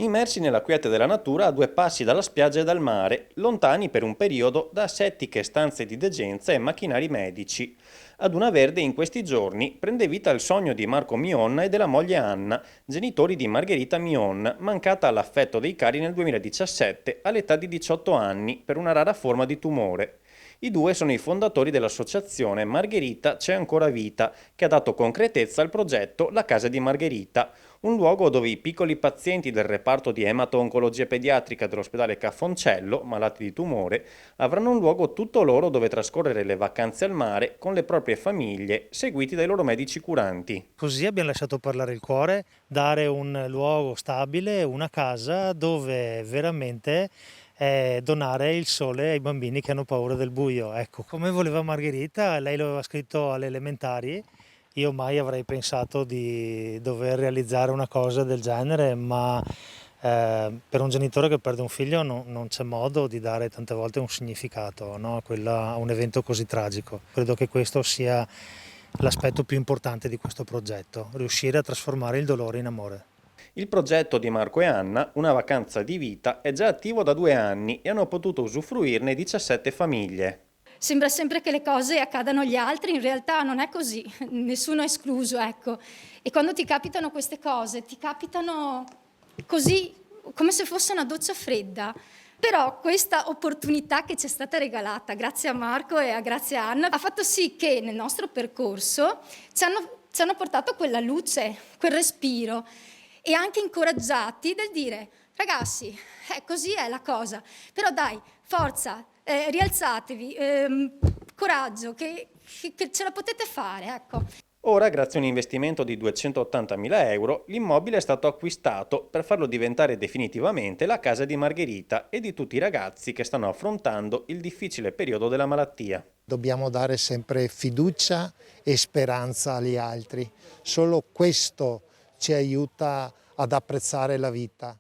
Immersi nella quiete della natura a 2 passi dalla spiaggia e dal mare, lontani per un periodo da asettiche stanze di degenza e macchinari medici. Ad Una Verde in questi giorni prende vita il sogno di Marco Mion e della moglie Anna, genitori di Margherita Mion, mancata all'affetto dei cari nel 2017 all'età di 18 anni per una rara forma di tumore. I due sono i fondatori dell'associazione Margherita C'è ancora vita, che ha dato concretezza al progetto La Casa di Margherita, un luogo dove i piccoli pazienti del reparto di emato-oncologia pediatrica dell'ospedale Caffoncello, malati di tumore, avranno un luogo tutto loro dove trascorrere le vacanze al mare con le proprie famiglie, seguiti dai loro medici curanti. Così abbiamo lasciato parlare il cuore, dare un luogo stabile, una casa dove veramente donare il sole ai bambini che hanno paura del buio. Ecco, come voleva Margherita, lei lo aveva scritto alle elementari, io mai avrei pensato di dover realizzare una cosa del genere, ma per un genitore che perde un figlio non c'è modo di dare tante volte un significato, no? A un evento così tragico. Credo che questo sia l'aspetto più importante di questo progetto, riuscire a trasformare il dolore in amore. Il progetto di Marco e Anna, Una vacanza di vita, è già attivo da 2 anni e hanno potuto usufruirne 17 famiglie. Sembra sempre che le cose accadano agli altri, in realtà non è così, nessuno è escluso, ecco. E quando ti capitano queste cose, ti capitano così, come se fosse una doccia fredda. Però questa opportunità che ci è stata regalata, grazie a Marco e grazie a Anna, ha fatto sì che nel nostro percorso ci hanno portato quella luce, quel respiro e anche incoraggiati del dire, ragazzi, così è la cosa, però dai, forza, rialzatevi, coraggio, che ce la potete fare, ecco. Ora, grazie a un investimento di 280.000 euro, l'immobile è stato acquistato per farlo diventare definitivamente la casa di Margherita e di tutti i ragazzi che stanno affrontando il difficile periodo della malattia. Dobbiamo dare sempre fiducia e speranza agli altri. Solo questo ci aiuta ad apprezzare la vita.